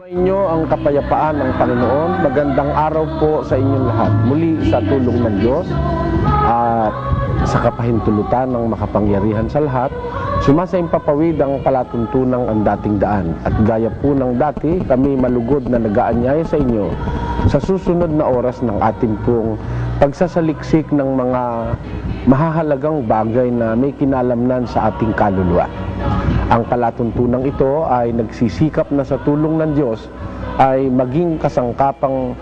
Inyo ang kapayapaan ng Panginoon. Magandang araw po sa inyong lahat. Muli sa tulong ng Diyos at sa kapahintulutan ng makapangyarihan sa lahat, sumasaimpapawid ang palatuntunang ang dating daan. At gaya po ng dati, kami malugod na nag-aanyaya sa inyo sa susunod na oras ng ating pong pagsasaliksik ng mga mahahalagang bagay na may kinalamnan sa ating kaluluwa. Ang palatuntunang ito ay nagsisikap na sa tulong ng Diyos ay maging kasangkapang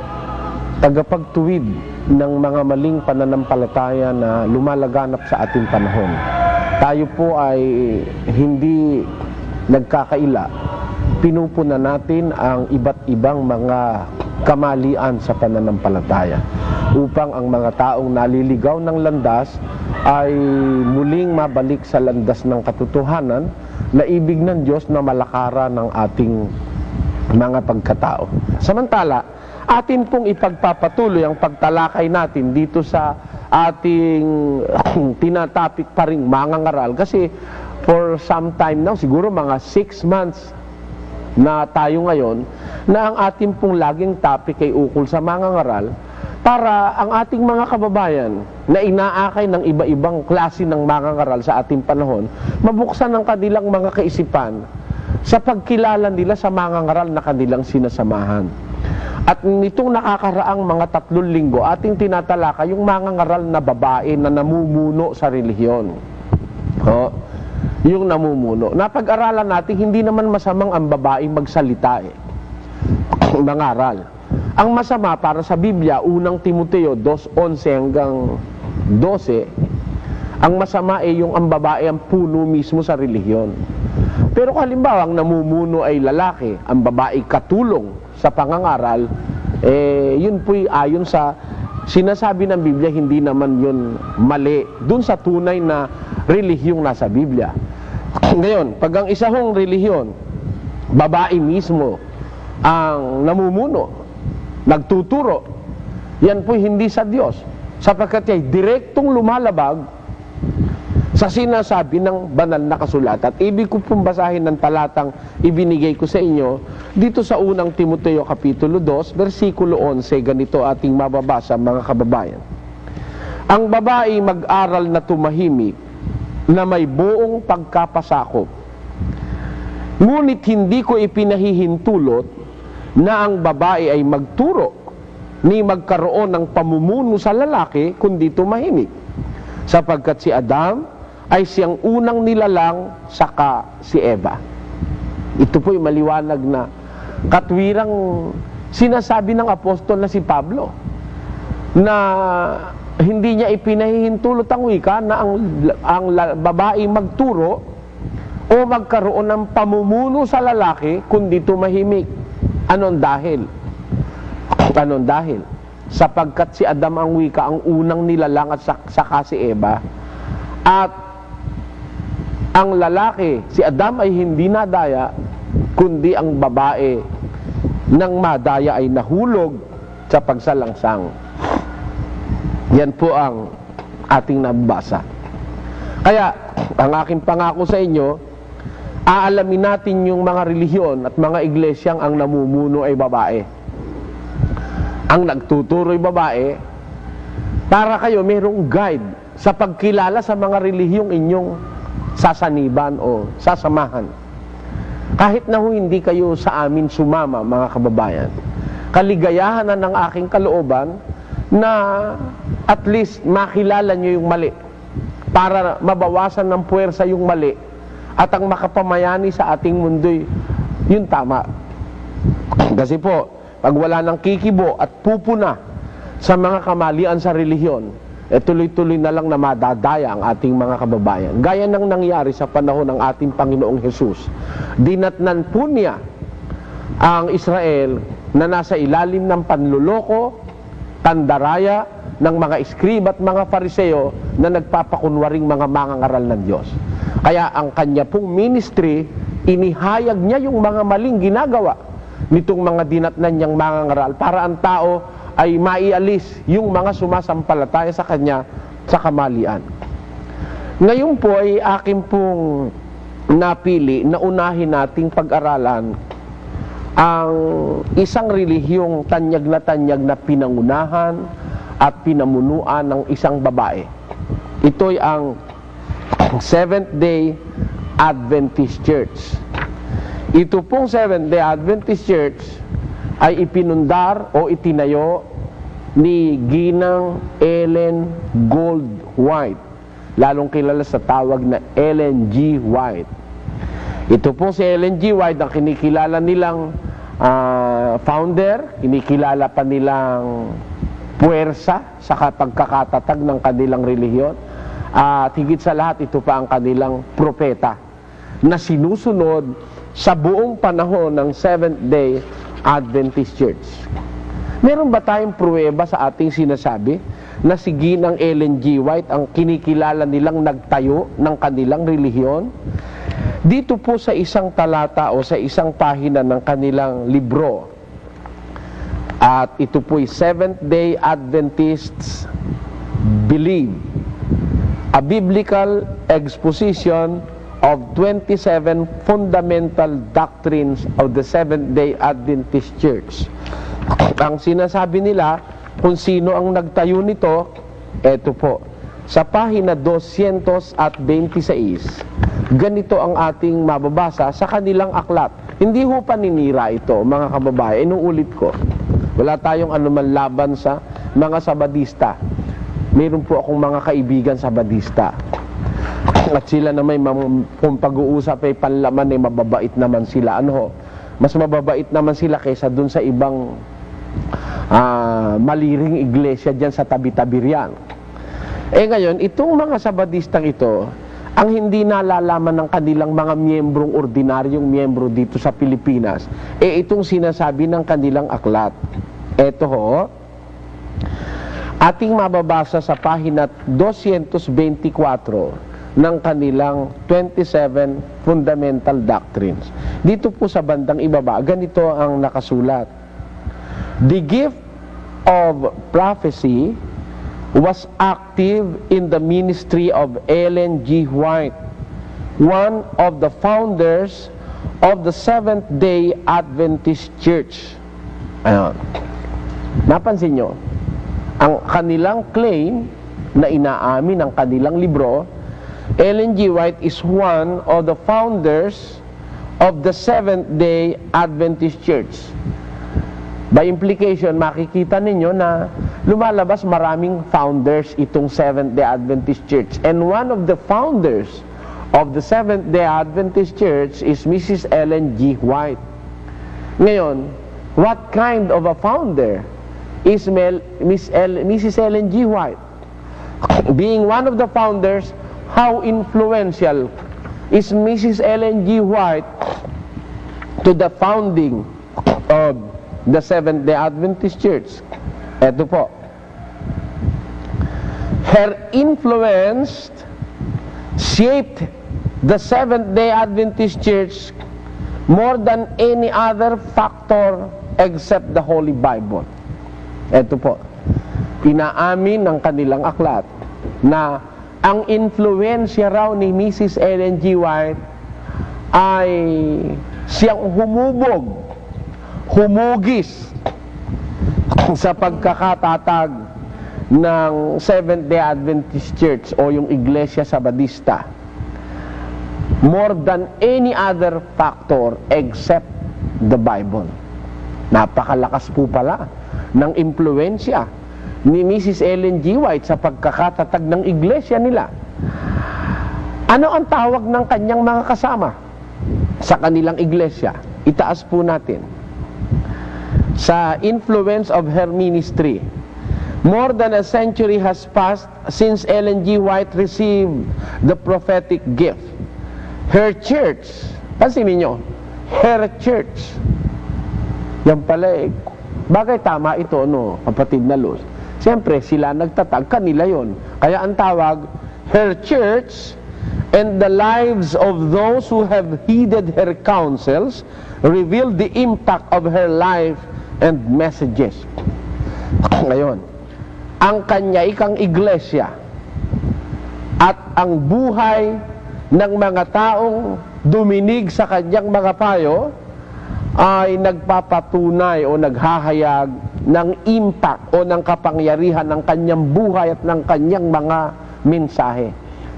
tagapagtuwid ng mga maling pananampalataya na lumalaganap sa ating panahon. Tayo po ay hindi nagkakaila. Pinupunan natin ang iba't ibang mga kamalian sa pananampalataya upang ang mga taong naliligaw ng landas ay muling mabalik sa landas ng katotohanan na ibig ng Diyos na malakaran ng ating mga pagkatao. Samantala, atin pong ipagpapatuloy ang pagtalakay natin dito sa ating tinatapik pa ring mangangaral kasi for some time now, siguro mga 6 months na tayo ngayon, na ang ating pong laging topic ay ukol sa mangangaral para ang ating mga kababayan na inaakay ng iba-ibang klase ng mangangaral sa ating panahon, mabuksan ang kanilang mga kaisipan sa pagkilala nila sa mangangaral na kanilang sinasamahan. At nitong nakakaraang mga 3 linggo, ating tinatalaka yung mangangaral na babae na namumuno sa relihiyon. Yung namumuno. Napag-aralan natin, hindi naman masamang ang babae magsalita mangaral. Ang masama para sa Biblia, unang Timoteo 2:11 hanggang 12, ang masama ay yung ang babae ang puno mismo sa relihiyon. Pero kung halimbawa ang namumuno ay lalaki, ang babae katulong sa pangangaral, yun po'y ayon sa sinasabi ng Biblia, hindi naman yun mali dun sa tunay na relihiyong nasa Biblia. Ngayon, pag ang isang relihiyon, babae mismo ang namumuno, nagtuturo, yan po hindi sa Diyos, sapagkat ay direktong lumalabag sa sinasabi ng banal na kasulatan. At ibig ko pong basahin ng talatang ibinigay ko sa inyo dito sa unang Timoteo Kapitulo 2, versikulo 11, ganito ating mababasa mga kababayan. Ang babae mag-aral na tumahimik na may buong pagkapasakop, ngunit hindi ko ipinahihintulot na ang babae ay magturo ni magkaroon ng pamumuno sa lalaki kundi tumahimik, sapagkat si Adam ay siyang unang nilalang saka si Eva. Ito po'y maliwanag na katwirang sinasabi ng apostol na si Pablo na hindi niya ipinahihintulot ang wika na ang babae magturo o magkaroon ng pamumuno sa lalaki kundi tumahimik. Anong dahil? Anong dahil? Sapagkat si Adam ang wika, ang unang nilalang at saka si Eva. At ang lalaki, si Adam ay hindi nadaya, kundi ang babae nang madaya ay nahulog sa pagsalangsang. Yan po ang ating nabasa. Kaya, ang aking pangako sa inyo, aalamin natin yung mga relihiyon at mga iglesyang ang namumuno ay babae. Ang nagtuturo ay babae, para kayo mayroong guide sa pagkilala sa mga relihiyong inyong sasaniban o sasamahan. Kahit na hindi kayo sa amin sumama, mga kababayan, kaligayahan na ng aking kalooban na at least makilala nyo yung mali para mabawasan ng puwersa yung mali at ang makapamayani sa ating mundo'y yun tama. Kasi po, pag wala ng kikibo at pupuna sa mga kamalian sa relihiyon, tuloy-tuloy na lang na madadaya ang ating mga kababayan. Gaya ng nangyari sa panahon ng ating Panginoong Jesus. Dinatnan po niya ang Israel na nasa ilalim ng panluloko, tandaraya ng mga iskrib at mga fariseo na nagpapakunwaring mga mangangaral ng Diyos. Kaya ang kanya pong ministry, inihayag niya yung mga maling ginagawa nitong mga dinatnan niyang mangangaral para ang tao ay maialis yung mga sumasampalataya sa kanya sa kamalian. Ngayon po ay akin pong napili na unahin nating pag-aralan ang isang relihiyong tanyag na pinangunahan at pinamunuan ng isang babae. Ito'y ang Seventh-day Adventist Church. Ito pong Seventh-day Adventist Church ay ipinundar o itinayo ni Ginang Ellen Goldwhite, lalong kilala sa tawag na Ellen G. White. Ito pong si Ellen G. White ang kinikilala nilang founder, kinikilala pa nilang puwersa sa pagkakatatag ng kanilang relihiyon. At higit sa lahat, ito pa ang kanilang propeta na sinusunod sa buong panahon ng Seventh-day Adventist Church. Meron ba tayong pruweba sa ating sinasabi na si Ginang Ellen G. White ang kinikilala nilang nagtayo ng kanilang relihiyon? Dito po sa isang talata o sa isang pahina ng kanilang libro, at ito po'y Seventh-day Adventists Believe, a Biblical Exposition of 27 Fundamental Doctrines of the Seventh-day Adventist Church. Ang sinasabi nila kung sino ang nagtayo nito, eto po, sa pahina 226, ganito ang ating mababasa sa kanilang aklat. Hindi ho paninira ito, mga kababae. Inuulit ko, wala tayong anuman laban sa mga Sabadista. Mayroon po akong mga kaibigan Sabadista. At sila na may kung pag-uusap ay panlaman ay mababait naman sila. Ano ho? Mas mababait naman sila kaysa dun sa ibang maliring iglesia dyan sa tabi-tabi riyan. Ngayon, itong mga Sabadistang ito, ang hindi nalalaman ng kanilang mga miyembrong ordinaryong miyembro dito sa Pilipinas, itong sinasabi ng kanilang aklat. Ito ho, ating mababasa sa pahina 224 ng kanilang 27 Fundamental Doctrines. Dito po sa bandang ibaba, ganito ang nakasulat. The gift of prophecy was active in the ministry of Ellen G. White, one of the founders of the Seventh-day Adventist Church. Ayan. Napansin nyo, ang kanilang claim na inaamin ng kanilang libro, Ellen G. White is one of the founders of the Seventh-day Adventist Church. By implication, makikita ninyo na lumalabas maraming founders itong Seventh-day Adventist Church. And one of the founders of the Seventh-day Adventist Church is Mrs. Ellen G. White. Ngayon, what kind of a founder is Mrs. Ellen G. White? Being one of the founders, how influential is Mrs. Ellen G. White to the founding of the Seventh-day Adventist Church? Ito po. Her influence shaped the Seventh-day Adventist Church more than any other factor except the Holy Bible. Ito po. Inaamin ng kanilang aklat na ang influensya raw ni Mrs. Ellen G. White ay siyang humugis sa pagkakatatag ng Seventh-day Adventist Church o yung Iglesia Sabadista more than any other factor except the Bible. Napakalakas po pala ng impluensya ni Mrs. Ellen G. White sa pagkakatatag ng iglesia nila. Ano ang tawag ng kanyang mga kasama sa kanilang iglesia? Itaas po natin. Sa influence of her ministry, more than a century has passed since Ellen G. White received the prophetic gift. Her church, pansinin nyo, her church. Yan pala bagay tama ito, no, kapatid na Luz. Siyempre, sila nagtatag, kanila yon. Kaya ang tawag, her church and the lives of those who have heeded her counsels reveal the impact of her life and messages. Ngayon, ang kanya ikang iglesia at ang buhay ng mga taong duminig sa kanyang mga payo ay nagpapatunay o naghahayag ng impact o ng kapangyarihan ng kanyang buhay at ng kanyang mga mensahe.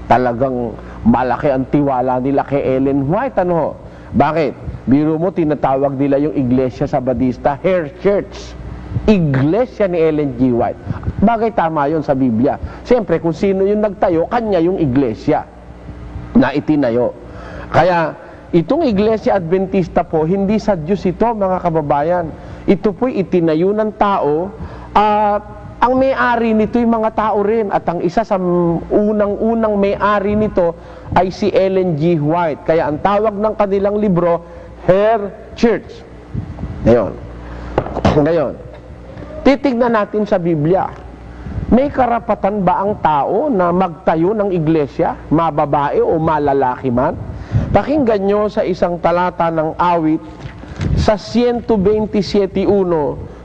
Talagang malaki ang tiwala nila kay Ellen White. Ano? Bakit? Biro mo, tinatawag nila yung Iglesia Sabadista, her church. Iglesia ni Ellen G. White. Bagay, tama yun sa Biblia. Siyempre, kung sino yung nagtayo, kanya yung iglesia na itinayo. Kaya, itong Iglesia Adventista po, hindi sa Diyos ito, mga kababayan. Ito po'y itinayo ng tao at ang may-ari nito yung mga tao rin. At ang isa sa unang-unang may-ari nito ay si Ellen G. White. Kaya ang tawag ng kanilang libro, Her Church. Ngayon, titignan natin sa Biblia. May karapatan ba ang tao na magtayo ng iglesia, mababae o malalaki man? Pakinggan nyo sa isang talata ng awit, sa 127:1,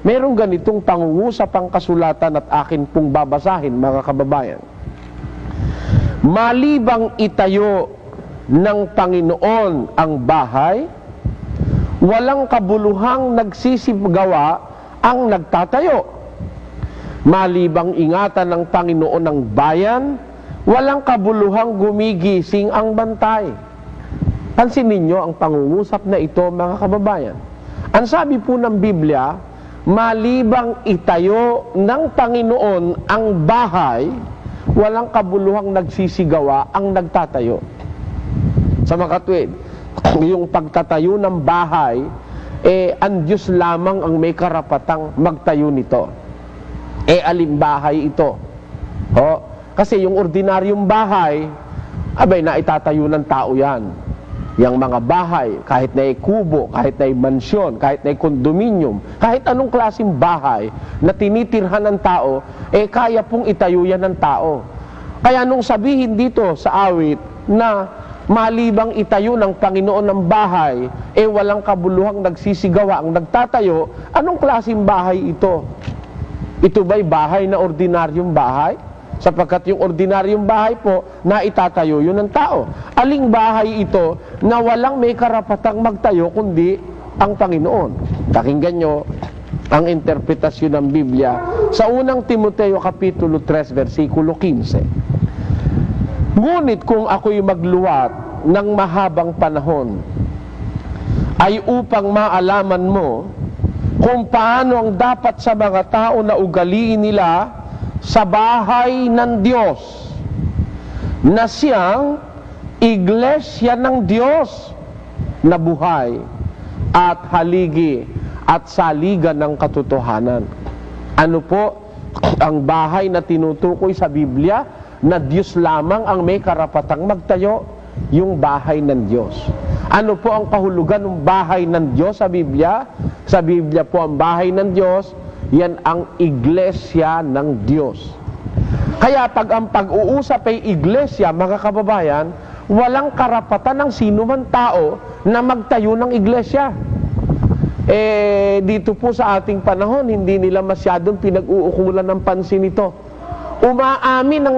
merong ganitong pangungusap ang kasulatan at akin pong babasahin, mga kababayan. Malibang itayo ng Panginoon ang bahay, walang kabuluhang nagsisigawa ang nagtatayo. Malibang ingatan ng Panginoon ng bayan, walang kabuluhang gumigising ang bantay. Pansin ninyo ang pangungusap na ito, mga kababayan. Ang sabi po ng Biblia, malibang itayo ng Panginoon ang bahay, walang kabuluhang nagsisigawa ang nagtatayo. Sa makatwid, yung pagtatayo ng bahay, ang Diyos lamang ang may karapatang magtayo nito. Alin bahay ito? Kasi yung ordinaryong bahay, abay, naitatayo ng tao yan. Yang mga bahay, kahit na kubo, kahit na mansyon, kahit na kondominium, kahit anong klaseng bahay na tinitirhan ng tao, kaya pong itayo yan ng tao. Kaya nung sabihin dito sa awit na malibang itayo ng Panginoon ng bahay, walang kabuluhang nagsisigawa ang nagtatayo, anong klaseng bahay ito? Ito ba'y bahay na ordinaryong bahay? Sapagkat yung ordinaryong bahay po, na itatayo yun ng tao. Aling bahay ito na walang may karapatang magtayo kundi ang Panginoon? Pakinggan nyo ang interpretasyon ng Biblia sa unang Timoteo Kapitulo 3, versikulo 15. Ngunit kung ako'y magluwat ng mahabang panahon, ay upang maalaman mo kung paano ang dapat sa mga tao na ugaliin nila sa bahay ng Diyos, na siyang iglesia ng Diyos na buhay at haligi at saligan ng katotohanan. Ano po ang bahay na tinutukoy sa Biblia na Diyos lamang ang may karapatang magtayo? Yung bahay ng Diyos. Ano po ang kahulugan ng bahay ng Diyos sa Biblia? Sa Biblia po ang bahay ng Diyos, yan ang iglesia ng Diyos. Kaya pag ang pag-uusap ay iglesia, mga kababayan, walang karapatan ng sino man tao na magtayo ng iglesia. Dito po sa ating panahon, hindi nila masyadong pinag-uukulan ng pansin ito. Umaamin ng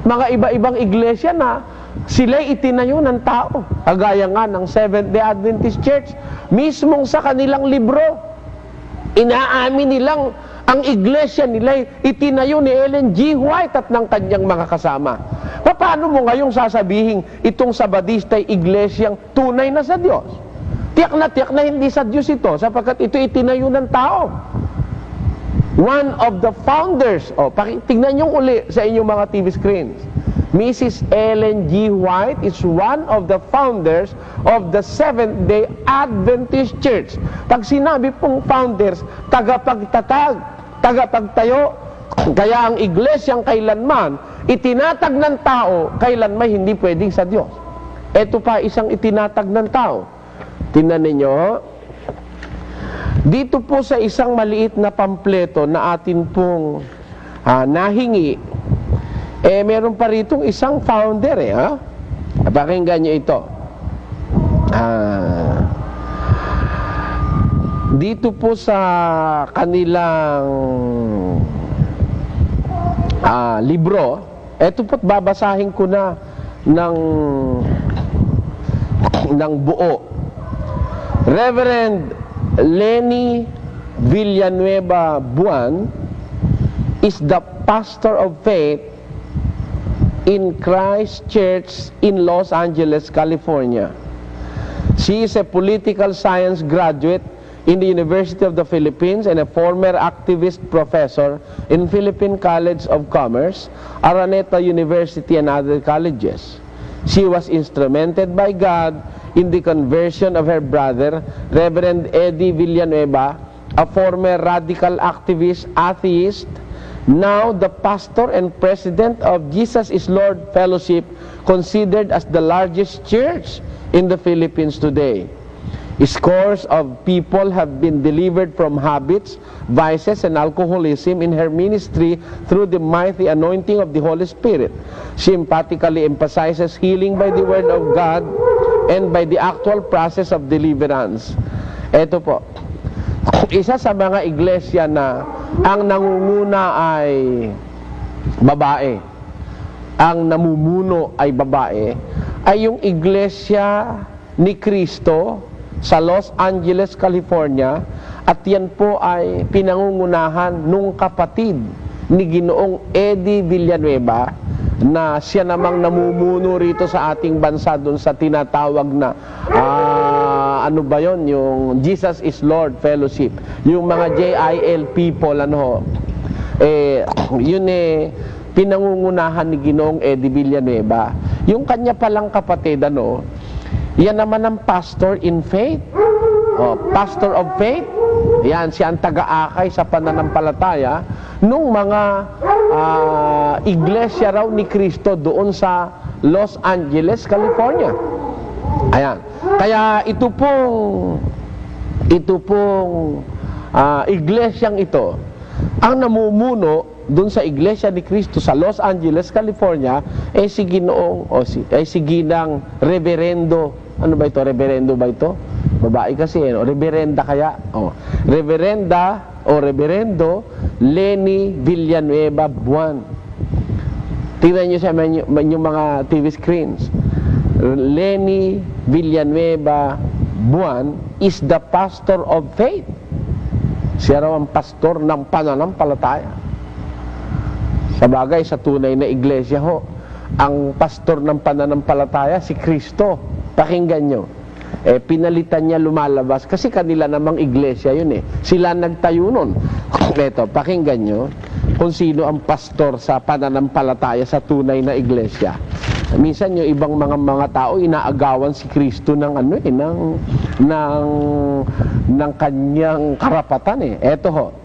mga iba-ibang iglesia na sila'y itinayo ng tao. Kagaya nga ng Seventh-day Adventist Church, mismong sa kanilang libro, inaamin nilang ang iglesia nila itinayo ni Ellen G. White at ng kanyang mga kasama. Paano mo ngayong sasabihin itong Sabadista ay iglesyang tunay na sa Diyos? Tiyak na hindi sa Diyos ito, sapagkat ito itinayo ng tao. One of the founders, tingnan nyo uli sa inyong mga TV screens, Mrs. Ellen G. White is one of the founders of the Seventh-day Adventist Church. Pag sinabi pong founders, tagapagtatag, tagapagtayo. Kaya ang iglesyang kailanman itinatag ng tao, kailanman hindi pwedeng sa Diyos. Ito pa isang itinatag ng tao. Tingnan ninyo, dito po sa isang maliit na pampleto na atin pong nahingi, meron pa rito isang founder Pakinggan nyo ito. Dito po sa kanilang libro, eto po't babasahin ko na ng buo. Reverend Lenny Villanueva Buan is the pastor of faith in Christ Church in Los Angeles, California. She is a political science graduate in the University of the Philippines and a former activist professor in Philippine College of Commerce, Araneta University, and other colleges. She was instrumented by God in the conversion of her brother, Reverend Eddie Villanueva, a former radical activist, atheist, now the pastor and president of Jesus is Lord Fellowship, considered as the largest church in the Philippines today. Scores of people have been delivered from habits, vices, and alcoholism in her ministry through the mighty anointing of the Holy Spirit. She emphatically emphasizes healing by the Word of God and by the actual process of deliverance. Ito po, isa sa mga iglesia na ang nangunguna ay babae, ang namumuno ay babae, ay yung iglesia ni Cristo sa Los Angeles, California, at yan po ay pinangungunahan nung kapatid ni Ginoong Eddie Villanueva na siya namang namumuno rito sa ating bansa doon sa tinatawag na ano ba yon, yung Jesus is Lord Fellowship, yung mga JIL people, yun pinangungunahan ni Ginoong Eddie Villanueva. Yung kanya palang kapatid, yan naman ang pastor in faith, pastor of faith. Yan, siya ang taga-akay sa pananampalataya nung mga iglesia raw ni Cristo doon sa Los Angeles, California. Ayan. Kaya ito pong iglesyang ito, ang namumuno doon sa iglesia ni Cristo sa Los Angeles, California, si Ginang Reverendo. Ano ba ito? Reverendo ba ito? Babae kasi, Reverenda kaya? Reverendo Lenny Villanueva Buan. Tingnan nyo sa yung mga TV screens. Lenny Villanueva Buan is the pastor of faith. Siya raw ang pastor ng pananampalataya. Sa bagay, sa tunay na iglesia ang pastor ng pananampalataya si Kristo. Pakinggan nyo. Pinalitan niya lumalabas kasi kanila namang iglesia yun Sila nagtayo nun. Eto, pakinggan nyo kung sino ang pastor sa pananampalataya sa tunay na iglesia. Minsan yung ibang mga tao inaagawan si Kristo ng ng kanyang karapatan Eto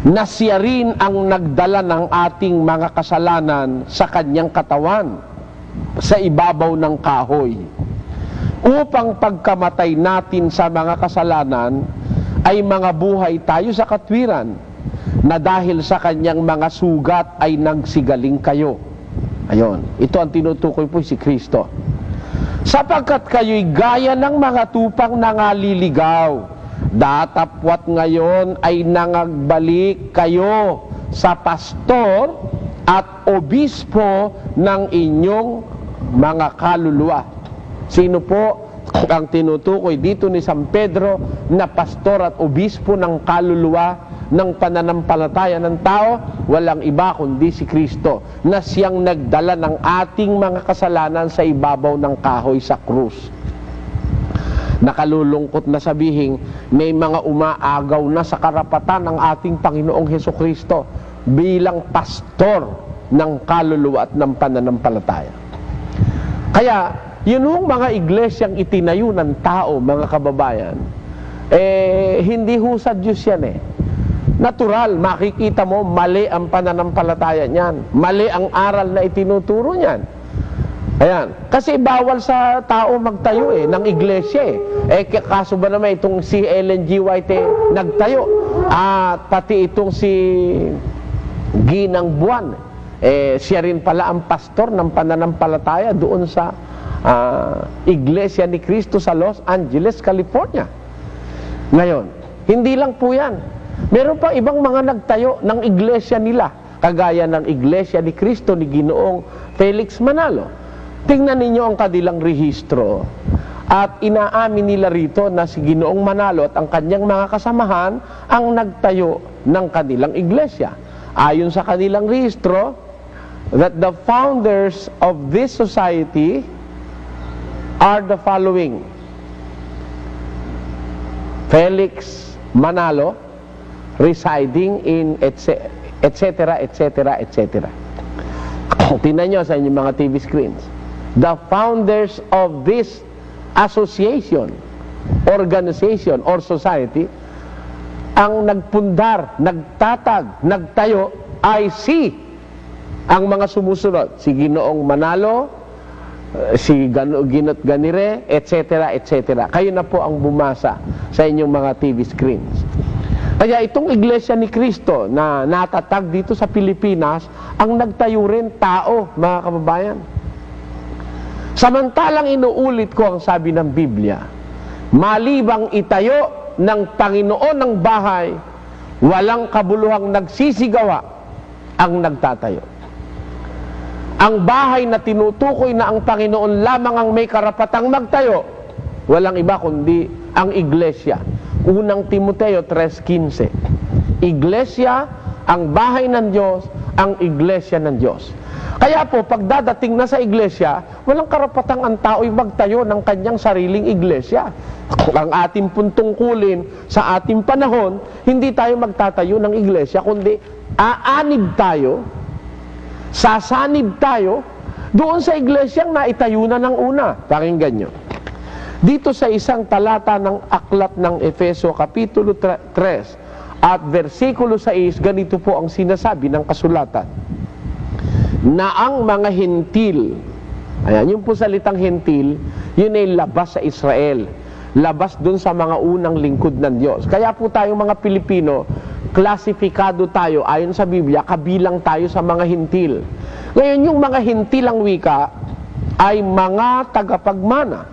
na siya rin ang nagdala ng ating mga kasalanan sa kanyang katawan sa ibabaw ng kahoy, upang pagkamatay natin sa mga kasalanan ay mga buhay tayo sa katwiran, na dahil sa kanyang mga sugat ay nagsigaling kayo. Ayon, ito ang tinutukoy po si Kristo. Sapagkat kayo'y gaya ng mga tupang nangaliligaw, datapwat ngayon ay nangagbalik kayo sa pastor at obispo ng inyong mga kaluluwa. Sino po ang tinutukoy dito ni San Pedro na pastor at obispo ng kaluluwa ng pananampalataya ng tao? Walang iba kundi si Kristo, na siyang nagdala ng ating mga kasalanan sa ibabaw ng kahoy sa krus. Nakalulungkot na sabihin, may mga umaagaw na sa karapatan ng ating Panginoong Hesukristo bilang pastor ng kaluluwa at ng pananampalataya. Kaya, yun mga iglesyang itinayo ng tao, mga kababayan, hindi sa Diyos yan Natural, makikita mo, mali ang pananampalataya niyan. Mali ang aral na itinuturo niyan. Ayan. Kasi bawal sa tao magtayo ng iglesia kaso ba naman itong si Ellen G. White nagtayo? At pati itong si Ginang Buan, siya rin pala ang pastor ng pananampalataya doon sa Iglesia ni Cristo sa Los Angeles, California. Ngayon, hindi lang po yan. Meron pa ibang mga nagtayo ng iglesia nila, kagaya ng Iglesia ni Cristo ni Ginoong Felix Manalo. Tingnan ninyo ang kanilang rehistro. At inaamin nila rito na si Ginoong Manalo at ang kanyang mga kasamahan ang nagtayo ng kanilang iglesia. Ayon sa kanilang rehistro, that the founders of this society are the following: Felix Manalo, residing in etc. etc. etc. Tingnan nyo sa inyong mga TV screens. The founders of this association, organization, or society, ang nagpundar, nagtatag, nagtayo ay ang mga sumusunod, si Ginoong Manalo, si Ginot Ganire, etc. etc. Kayo na po ang bumasa sa inyong mga TV screens. Kaya itong Iglesia ni Cristo na natatag dito sa Pilipinas, ang nagtayo rin tao, mga kababayan. Samantalang inuulit ko ang sabi ng Biblia, malibang itayo ng Panginoon ng bahay, walang kabuluhang nagsisigawa ang nagtatayo. Ang bahay na tinutukoy na ang Panginoon lamang ang may karapatang magtayo, walang iba kundi ang Iglesia. Unang Timoteo 3:15. Iglesia, ang bahay ng Diyos, ang Iglesia ng Diyos. Kaya po, pagdadating na sa Iglesia, walang karapatang ang tao'y magtayo ng kanyang sariling Iglesia. Ang ating puntungkulin sa ating panahon, hindi tayo magtatayo ng Iglesia, kundi aanib tayo, sasanib tayo doon sa iglesyang naitayo na ng una. Pakinggan nyo. Dito sa isang talata ng aklat ng Efeso, Kapitulo 3 at versikulo 6, ganito po ang sinasabi ng kasulatan. Na ang mga hentil, ayan, yung po salitang hentil, yun ay labas sa Israel. Labas dun sa mga unang lingkod ng Diyos. Kaya po tayong mga Pilipino, klasifikado tayo, ayon sa Biblia, kabilang tayo sa mga hintil. Ngayon, yung mga hintil ang wika ay mga tagapagmana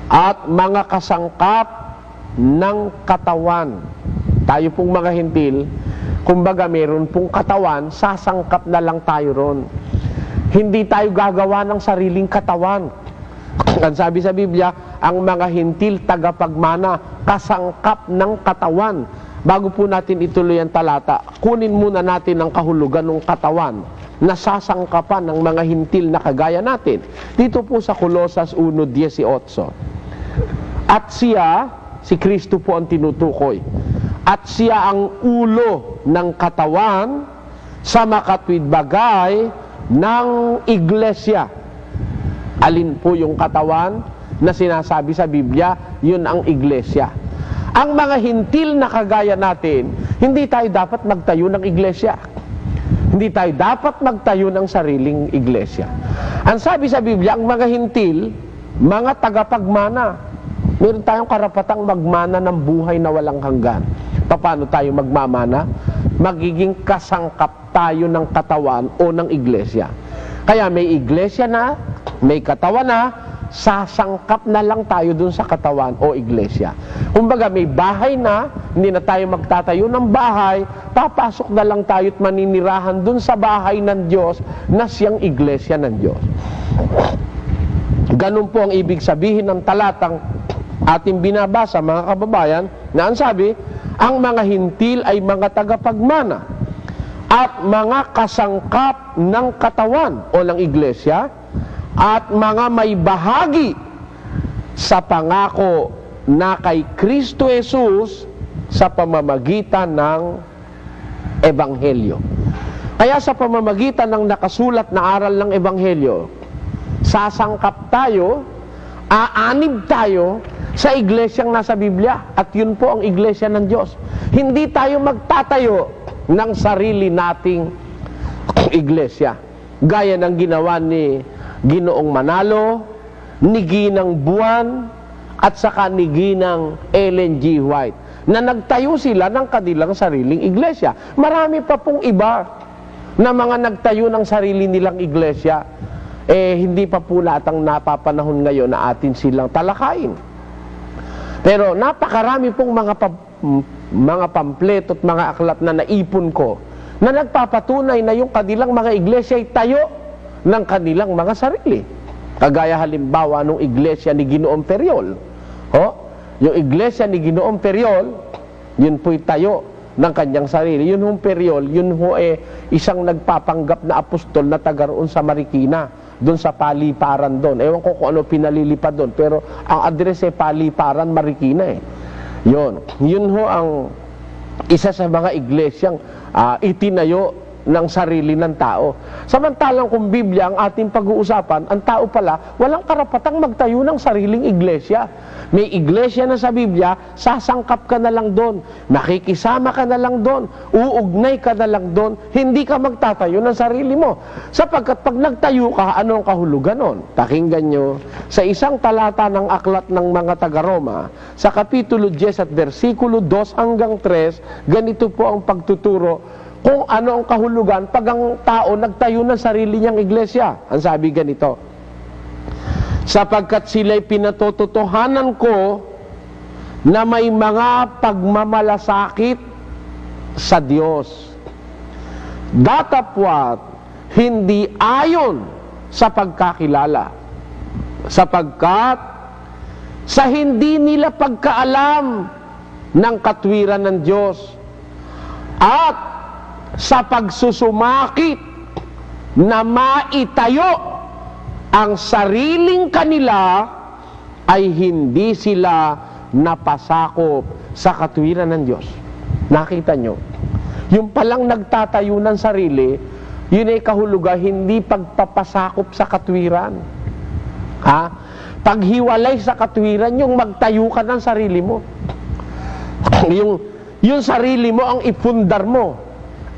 at mga kasangkap ng katawan. Tayo pong mga hintil, kumbaga meron pong katawan, sasangkap na lang tayo ron. Hindi tayo gagawa ng sariling katawan. Ang sabi sa Biblia, ang mga hintil tagapagmana, kasangkap ng katawan. Bago po natin ituloy ang talata, kunin muna natin ang kahulugan ng katawan na sasangkapan ng mga hintil na kagaya natin. Dito po sa Colosas 1:18. At siya, si Kristo po ang tinutukoy, at siya ang ulo ng katawan sa makatwid bagay ng iglesia. Alin po yung katawan na sinasabi sa Biblia? Yun ang iglesia. Ang mga hintil na kagaya natin, hindi tayo dapat magtayo ng iglesia. Hindi tayo dapat magtayo ng sariling iglesia. Ang sabi sa Biblia, ang mga hintil, mga tagapagmana. Meron tayong karapatang magmana ng buhay na walang hanggan. Paano tayo magmamana? Magiging kasangkap tayo ng katawan o ng iglesia. Kaya may iglesia na, may katawan na, sasangkap na lang tayo dun sa katawan o iglesia. Kumbaga may bahay na, hindi na tayo magtatayo ng bahay, papasok na lang tayo at maninirahan dun sa bahay ng Diyos na siyang iglesia ng Diyos. Ganun po ang ibig sabihin ng talatang ating binabasa, mga kababayan, na ang sabi, ang mga hintil ay mga tagapagmana at mga kasangkap ng katawan o ng iglesia at mga may bahagi sa pangako na kay Kristo Jesus sa pamamagitan ng Ebanghelyo. Kaya sa pamamagitan ng nakasulat na aral ng Ebanghelyo, sasangkap tayo, aanib tayo sa iglesyang nasa Biblia, at yun po ang iglesia ng Diyos. Hindi tayo magtatayo ng sarili nating iglesia, gaya ng ginawa ni Ginoong Manalo, ni Ginang Buwan, at saka ni Ginang Ellen G. White, na nagtayo sila ng kanilang sariling iglesia. Marami pa pong iba na mga nagtayo ng sarili nilang iglesia, hindi pa po lahat ang napapanahon ngayon na atin silang talakayin. Pero napakarami pong mga pampleto at mga aklat na naipon ko na nagpapatunay na yung kanilang mga iglesia ay tayo ng kanilang mga sarili. Kagaya halimbawa nung iglesia ni Ginoong Periol. Yung iglesia ni Ginoong Periol, yun po'y tayo ng kanyang sarili. Yun hong Periol, yun ho isang nagpapanggap na apostol na taga roon sa Marikina, doon sa Paliparan doon. Ewan ko kung ano pinalilipad doon, pero ang address Paliparan, Marikina Yun ho ang isa sa mga iglesyang itinayo ng sarili ng tao. Samantalang kung Biblia ang ating pag-uusapan, ang tao pala walang karapatang magtayo ng sariling iglesia. May iglesia na sa Biblia, sasangkap ka na lang doon, makikisama ka na lang doon, uugnay ka na lang doon, hindi ka magtatayo ng sarili mo. Sapagkat pag nagtayo ka, ano ang kahulugan nun? Pakinggan nyo, sa isang talata ng aklat ng mga taga-Roma, sa kapitulo 10 at versikulo 2 hanggang 3, ganito po ang pagtuturo kung ano ang kahulugan pag ang tao nagtayo ng sarili niyang iglesia. Ang sabi ganito, sapagkat sila'y pinatototohanan ko na may mga pagmamalasakit sa Diyos, datapwat hindi ayon sa pagkakilala, sapagkat sa hindi nila pagkaalam ng katwiran ng Diyos at sa pagsusumakit na maitayo ang sariling kanila ay hindi sila napasakop sa katwiran ng Diyos. Nakita nyo? Yung palang nagtatayo ng sarili, yun ay kahulugan, hindi pagpapasakop sa katwiran. Paghiwalay sa katwiran, yung magtayo ka ng sarili mo. yung sarili mo ang ipundar mo.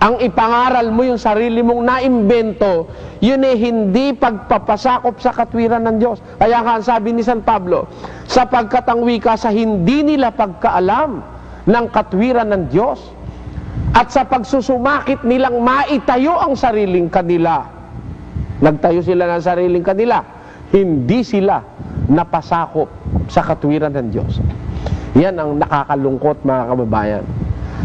Ang ipangaral mo, yung sarili mong naimbento, yun hindi pagpapasakop sa katwiran ng Diyos. Kaya nga sabi ni San Pablo, sapagkat ang wika sa hindi nila pagkaalam ng katwiran ng Diyos at sa pagsusumakit nilang maitayo ang sariling kanila. Nagtayo sila ng sariling kanila, hindi sila napasakop sa katwiran ng Diyos. Yan ang nakakalungkot, mga kababayan.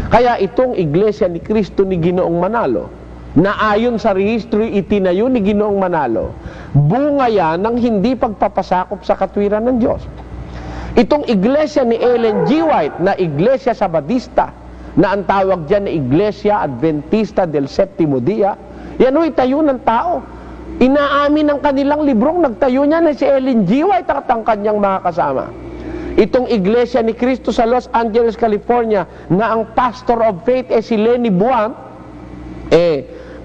Kaya itong iglesia ni Kristo ni Ginoong Manalo, na ayon sa rehistro itinayo ni Ginoong Manalo, bunga yan ng hindi pagpapasakop sa katwiran ng Diyos. Itong iglesia ni Ellen G. White, na iglesia Sabadista, na ang tawag dyan na Iglesia Adventista del Septimo Dia, yan o itayo ng tao. Inaamin ng kanilang librong nagtayo niya na si Ellen G. White at ang kanyang mga kasama. Itong iglesia ni Cristo sa Los Angeles, California, na ang pastor of faith si Lenny Buwan,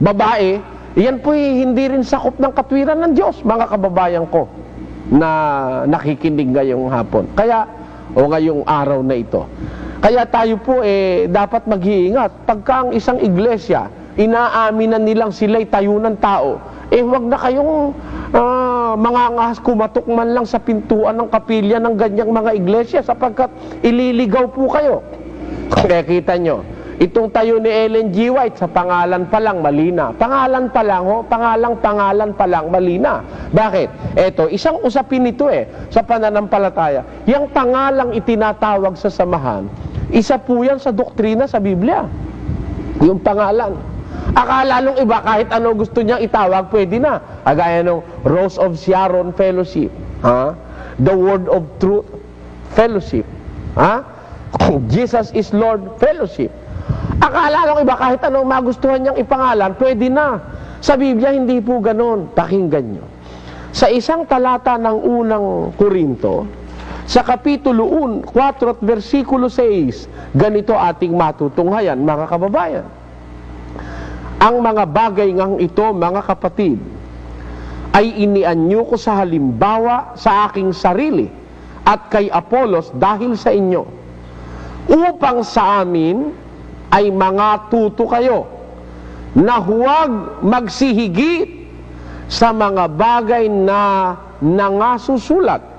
babae, yan po hindi rin sakop ng katwiran ng Diyos, mga kababayan ko na nakikinig ngayong hapon. Kaya, o ngayong araw na ito. Kaya tayo po dapat mag-iingat. Pagka ang isang iglesia, inaaminan nilang sila'y tayo ng tao, huwag na kayong mangangahas, kumatok man lang sa pintuan ng kapilya ng ganyang mga iglesia sapagkat ililigaw po kayo. Kaya kita nyo, itong tayo ni Ellen G. White, sa pangalan pa lang malina. Pangalan pa lang pangalan pa lang malina. Bakit? Eto, isang usapin nito sa pananampalataya. Yang pangalang itinatawag sa samahan, isa po yan sa doktrina sa Biblia. Yung pangalan. Akala nung iba, kahit ano gusto niyang itawag, pwede na. Agaya nung Rose of Sharon Fellowship, The Word of Truth Fellowship, Jesus is Lord Fellowship. Akala nung iba, kahit anong magustuhan niyang ipangalan, pwede na. Sa Biblia, hindi po ganon. Pakinggan niyo. Sa isang talata ng unang Korinto, sa kapitulo 4 at versikulo 6, ganito ating matutunghayan, mga kababayan. Ang mga bagay ngang ito, mga kapatid, ay inianyo ko sa halimbawa sa aking sarili at kay Apolos dahil sa inyo, upang sa amin ay mga tuto kayo na huwag magsihigit sa mga bagay na nangasusulat.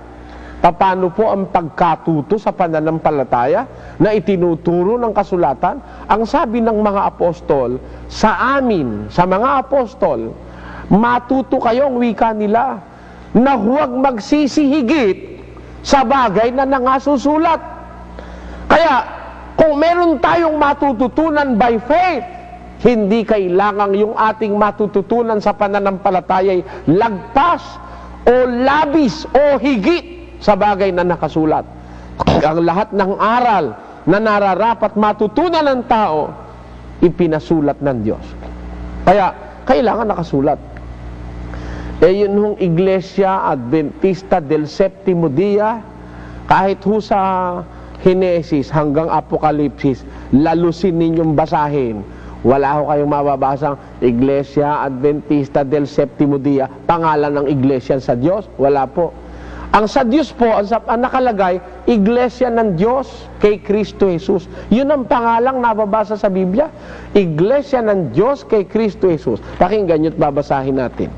Paano po ang pagkatuto sa pananampalataya na itinuturo ng kasulatan? Ang sabi ng mga apostol, sa amin, sa mga apostol, matuto kayo, ang wika nila, na huwag magsisihigit sa bagay na nangasusulat. Kaya, kung meron tayong matututunan by faith, hindi kailangang yung ating matututunan sa pananampalataya ay lagpas o labis o higit sa bagay na nakasulat. Ang lahat ng aral na nararapat matutunan ng tao, ipinasulat ng Diyos. Kaya, kailangan nakasulat. Yun hong Iglesia Adventista del Septimo Dia, kahit ho sa Henesis hanggang Apokalipsis, lalusin ninyong basahin. Wala ho kayong mababasang Iglesia Adventista del Septimo Dia, pangalan ng Iglesia sa Diyos. Wala po. Ang sa Diyos po, ang nakalagay, Iglesia ng Diyos kay Kristo Jesus. Yun ang pangalang nababasa sa Biblia. Iglesia ng Diyos kay Kristo Jesus. Pakinggan nyo't babasahin natin.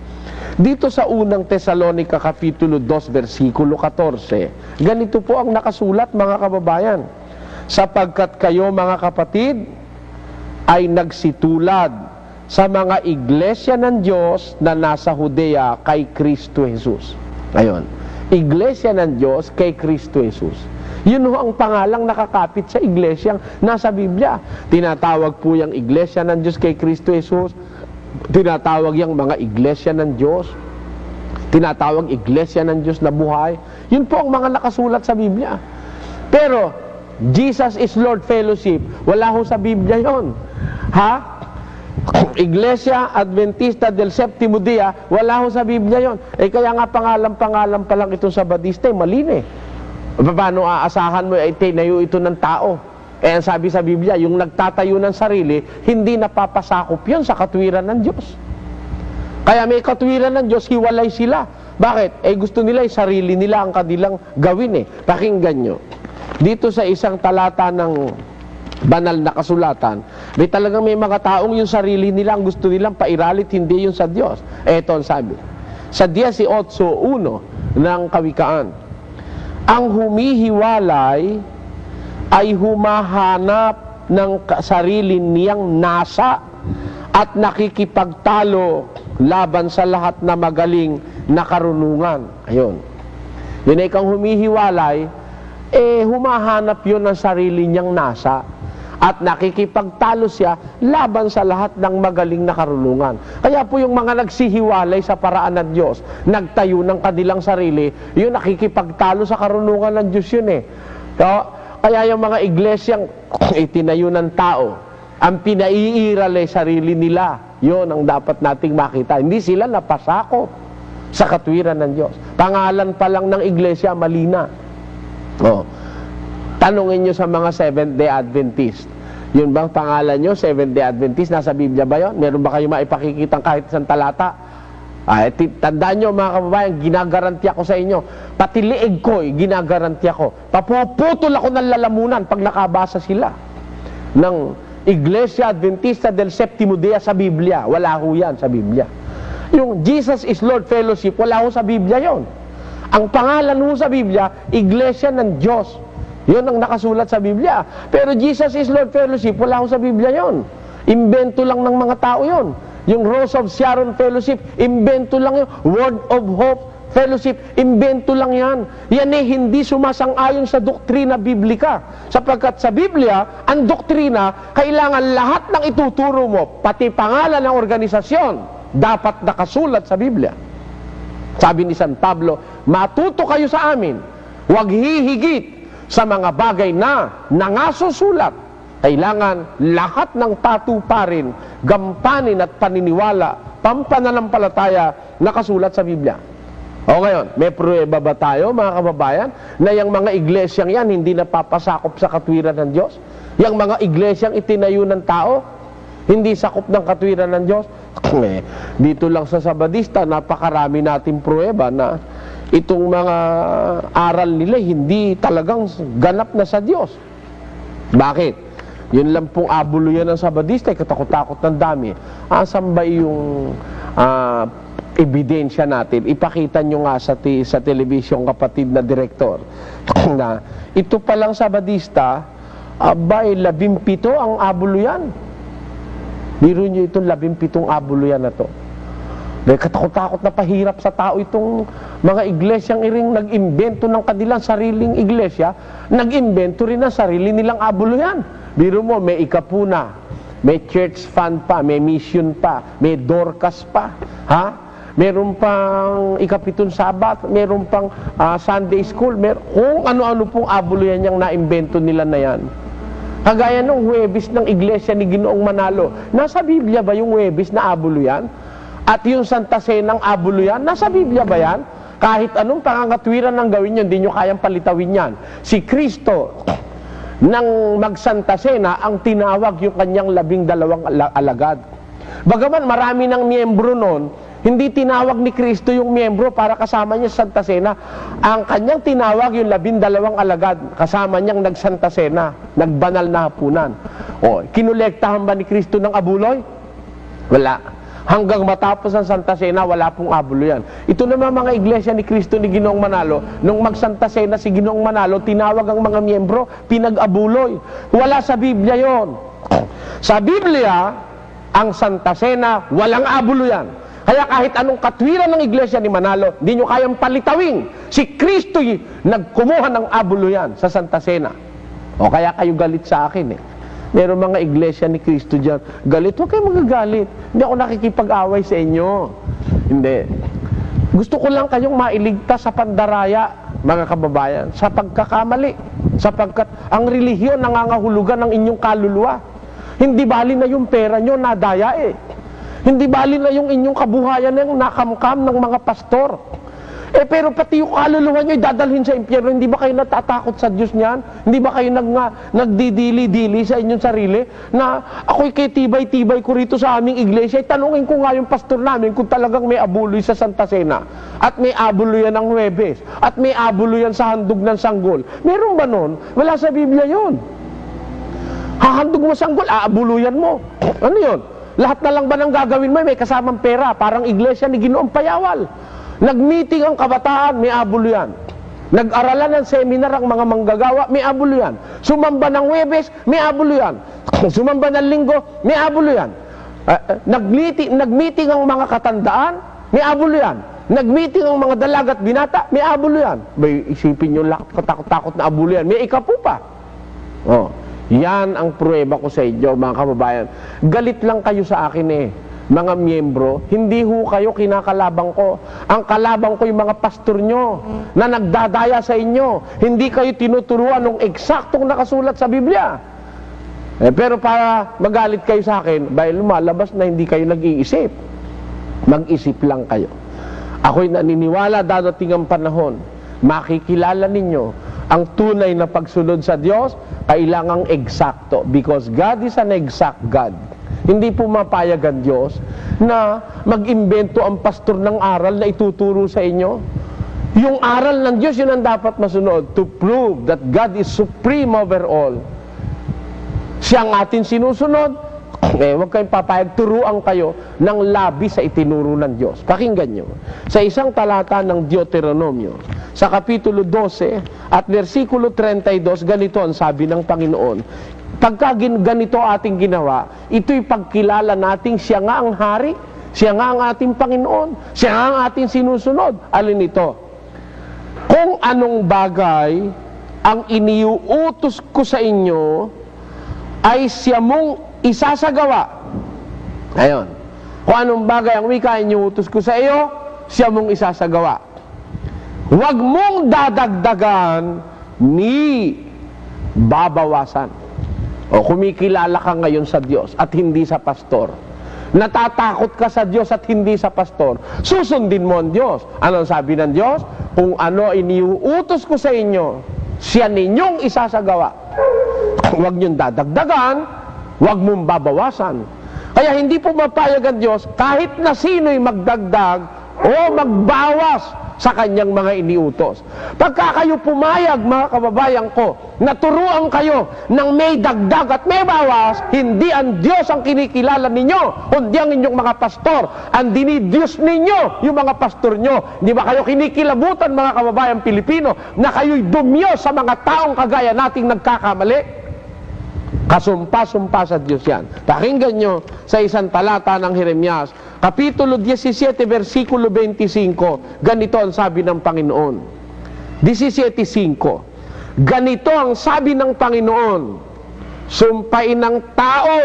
Dito sa unang Tesalonica Kapitulo 2, versikulo 14, ganito po ang nakasulat, mga kababayan. Sapagkat kayo, mga kapatid, ay nagsitulad sa mga iglesia ng Diyos na nasa Judea kay Kristo Jesus. Ngayon, Iglesia ng Diyos kay Kristo Jesus. Yun ho ang pangalang nakakapit sa iglesyang nasa Biblia. Tinatawag po yung Iglesia ng Diyos kay Kristo Jesus. Tinatawag yung mga iglesia ng Diyos. Tinatawag iglesia ng Diyos na buhay. Yun po ang mga nakasulat sa Biblia. Pero, Jesus is Lord Fellowship, wala ho sa Biblia yon. Ha? Iglesia Adventista del Septimo Dia, wala ho sa Biblia yon. Kaya nga pangalan pa lang itong Sabadista, mali na eh. Paano aasahan mo, tinayo ito ng tao? Ang sabi sa Biblia, yung nagtatayo ng sarili, hindi napapasakop yun sa katwiran ng Diyos. Kaya may katwiran ng Diyos, hiwalay sila. Bakit? Gusto nila, sarili nila ang kanilang gawin eh. Pakinggan nyo. Dito sa isang talata ng banal na kasulatan, may talagang may mga taong yung sarili nila ang gusto nilang pairalit, hindi yung sa Diyos. Ito ang sabi. Sa 18:1 ng Kawikaan, ang humihiwalay ay humahanap ng sarili niyang nasa at nakikipagtalo laban sa lahat na magaling na karunungan. Ayun. Yun ay kang humihiwalay, humahanap yun ng sarili niyang nasa at nakikipagtalo siya laban sa lahat ng magaling na karunungan. Kaya po yung mga nagsihiwalay sa paraan ng Diyos, nagtayo ng kanilang sarili, yun nakikipagtalo sa karunungan ng Diyos yun eh. Kaya yung mga iglesyang itinayo ng tao, ang pinaiiral ay sarili nila. Yun ang dapat nating makita. Hindi sila napasakop sa katwiran ng Diyos. Pangalan pa lang ng iglesia, malina. Tanungin nyo sa mga Seventh-day Adventist. Yun bang pangalan nyo, Seventh-day Adventist? Nasa Biblia ba yun? Meron ba kayo maipakikitang kahit isang talata? Tandaan nyo mga kababayan, ginagarantiya ko sa inyo. Pati liig ko, ginagarantiya ko. Papuputol ako ng lalamunan pag nakabasa sila ng Iglesia Adventista del Septimo Dia sa Biblia. Wala ho yan sa Biblia. Yung Jesus is Lord Fellowship, wala ho sa Biblia yon. Ang pangalan ho sa Biblia, Iglesia ng Diyos. Yun ang nakasulat sa Biblia. Pero Jesus is Lord Fellowship, wala ho sa Biblia yon. Imbento lang ng mga tao yon. Yung Rose of Sharon Fellowship, imbento lang yun. Word of Hope Fellowship, imbento lang yan. Yan hindi sumasang-ayon sa doktrina biblika. Sapagkat sa Biblia, ang doktrina, kailangan lahat ng ituturo mo, pati pangalan ng organisasyon, dapat nakasulat sa Biblia. Sabi ni San Pablo, matuto kayo sa amin, huwag hihigit sa mga bagay na nangasusulat. Kailangan lahat ng patuparin, gampanin at paniniwala, pampananampalataya nakasulat sa Biblia. O ngayon, may pruweba ba tayo mga kababayan na yung mga iglesyang yan hindi napapasakop sa katwiran ng Diyos? Yung mga iglesyang itinayo ng tao, hindi sakop ng katwiran ng Diyos? Dito lang sa Sabadista, napakarami nating pruweba na itong mga aral nila hindi talagang ganap na sa Diyos. Bakit? Yun lang pong abulo yan ng Sabadista, katakot-takot ng dami. Asan ba yung ebidensya natin? Ipakita nyo nga sa television, kapatid na direktor, na ito palang Sabadista, abay, 17 ang abulo yan. Biro nyo itong 17 abulo yan na to. Dahil katakot-takot na pahirap sa tao itong mga iglesyang iring nag-imbento ng kanilang sariling iglesia, nag-imbento rin ng sarili nilang abulo yan. Biro mo, may ikapuna, may church fund pa, may mission pa, may Dorcas pa, ha? meron pang ikapitong Sabat, meron pang Sunday School, kung ano-ano pong abuluyan niyang naimbento nila na yan. Kagaya nung Huwebes ng Iglesia ni Ginoong Manalo, nasa Biblia ba yung Huwebes na abuluyan? At yung Santa Cenang abuluyan, nasa Biblia ba yan? Kahit anong pangangatwiran ng gawin nyo, hindi nyo kayang palitawin yan. Si Kristo, nang mag-Santa Cena, ang tinawag yung kanyang 12 alagad. Bagaman marami ng miyembro noon, hindi tinawag ni Kristo yung miyembro para kasama niya sa Santa Cena. Ang kanyang tinawag yung 12 alagad, kasama niyang nag-Santa Cena, nagbanal na hapunan. O, kinolektahan ba ni Kristo ng abuloy? Wala. Hanggang matapos ang Santa Cena, wala pong abulo yan. Ito naman mga iglesia ni Kristo ni Ginoong Manalo, nung mag-Santa Cena si Ginoong Manalo, tinawag ang mga miyembro, pinag-abuloy. Wala sa Biblia yon. Sa Biblia, ang Santa Cena, walang abulo yan. Kaya kahit anong katwiran ng iglesia ni Manalo, hindi nyo kayang palitawin. Si Kristo nagkumuha ng abulo yan sa Santa Cena. O kaya kayo galit sa akin eh. Meron mga iglesia ni Kristo dyan, galit, huwag kayo magagalit. Hindi ako nakikipag-away sa inyo. Hindi. Gusto ko lang kayong mailigtas sa pandaraya, mga kababayan, sa pagkakamali. Sapagkat ang relihiyon nangangahulugan ng inyong kaluluwa. Hindi bali na yung pera nyo nadaya eh. Hindi bali na yung inyong kabuhayan ng nakamkam ng mga pastor. Pero pati yung kaluluwa nyo dadalhin sa impyerno. Hindi ba kayo natatakot sa Diyos niyan? Hindi ba kayo nagdidili-dili sa inyong sarili? Na ako'y kay tibay-tibay ko rito sa aming iglesia. Tanungin ko nga yung pastor namin kung talagang may abuloy sa Santa Cena. At may abuloy yan ng Huwebes. At may abuloy yan sa handog ng sanggol. Meron ba nun? Wala sa Biblia yon. Hahandog mo sanggol, aabuluyan mo. Ano yon? Lahat na lang ba ng gagawin mo may kasamang pera? Parang iglesia ni Ginoong Payawal. Nag-meeting ang kabataan, may abulo yan. Nag-aralan ng seminar ang mga manggagawa, may abulo yan. Sumamba ng Huwebes, may abulo yan. Sumamba ng Linggo, may abulo yan. Nag-meeting ang mga katandaan, may abulo yan. Nag-meeting ang mga dalagat binata, may abulo yan. May isipin nyo, katakot-takot na abulo yan. May ikapu pa. Oh, yan ang pruweba ko sa inyo, mga kababayan. Galit lang kayo sa akin eh. Mga miyembro, hindi ho kayo kinakalabang ko. Ang kalabang ko yung mga pastor nyo na nagdadaya sa inyo. Hindi kayo tinuturuan ng eksaktong nakasulat sa Biblia. Pero para magalit kayo sa akin, dahil lumalabas na hindi kayo nag-iisip. Mag-isip lang kayo. Ako'y naniniwala dadating ang panahon, makikilala ninyo ang tunay na pagsunod sa Diyos, kailangang eksakto. Because God is an exact God. Hindi po mapayag ang Diyos na mag-imbento ang pastor ng aral na ituturo sa inyo. Yung aral ng Diyos, yun ang dapat masunod to prove that God is supreme over all. Siya ang atin sinusunod. Huwag kayong papayag, turuan kayo ng labis sa itinuro ng Diyos. Pakinggan nyo. Sa isang talata ng Deuteronomio, sa Kapitulo 12 at versikulo 32, ganito ang sabi ng Panginoon. Pagka ganito ating ginawa, ito'y pagkilala nating siya nga ang hari, siya nga ang ating Panginoon, siya nga ang ating sinusunod. Alin ito? Kung anong bagay ang iniuutos ko sa inyo, ay siya mong isasagawa. Ayon. Kung anong bagay ang wika iniuutos ko sa iyo, siya mong isasagawa. Huwag mong dadagdagan ni babawasan. O kumikilala ka ngayon sa Diyos at hindi sa pastor. Natatakot ka sa Diyos at hindi sa pastor. Susundin mo ang Diyos. Ano sabi ng Diyos? Kung ano iniuutos ko sa inyo, siya ninyong isasagawa. Huwag niyong dadagdagan, huwag mong babawasan. Kaya hindi po mapayag ang Diyos kahit na sino'y magdagdag o magbawas sa kanyang mga iniutos. Pagka kayo pumayag, mga kababayan ko, naturuan kayo ng may dagdag at may bawas, hindi ang Diyos ang kinikilala ninyo, kundi ang inyong mga pastor. Ang dinidiyos ninyo, yung mga pastor nyo. Di ba kayo kinikilabutan, mga kababayan Pilipino, na kayo'y dumyo sa mga taong kagaya nating nagkakamali? Kasumpa-sumpa sa Diyos yan. Pakinggan nyo sa isang talata ng Jeremias, Kapitulo 17, versikulo 25, ganito ang sabi ng Panginoon. 17:5. Ganito ang sabi ng Panginoon, sumpain ng tao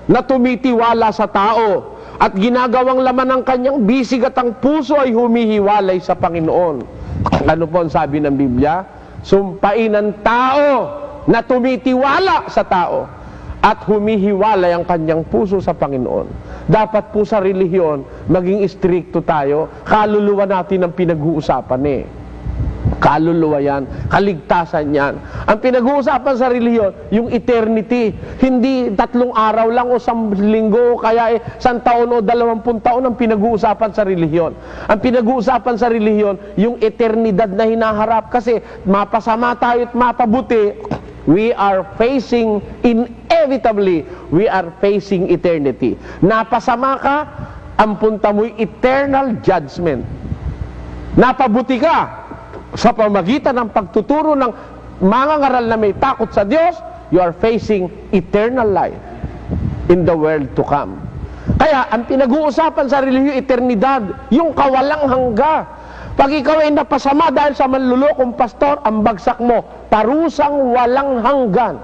na tumitiwala sa tao at ginagawang laman ng kanyang bisig at ang puso ay humihiwalay sa Panginoon. Ano po ang sabi ng Biblia? Sumpain ng tao na tumitiwala sa tao at humihiwalay ang kanyang puso sa Panginoon. Dapat po sa relihiyon, maging stricto tayo. Kaluluwa natin ang pinag-uusapan eh. Kaluluwa yan, kaligtasan yan. Ang pinag-uusapan sa relihiyon, yung eternity. Hindi 3 araw lang o 1 linggo, kaya 1 taon o 20 taon ang pinag-uusapan sa relihiyon. Ang pinag-uusapan sa relihiyon, yung eternidad na hinaharap. Kasi mapasama tayo at mapabuti, we are facing, inevitably, we are facing eternity. Napasama ka, ang punta mo'y eternal judgment. Napabuti ka, sa pamagitan ng pagtuturo ng mga ngaral na may takot sa Diyos, you are facing eternal life in the world to come. Kaya, ang pinag-uusapan sa relihiyon, eternidad, yung kawalang hangga. Pag ikaw ay napasama dahil sa manlulokong pastor, ang bagsak mo, parusang walang hanggan.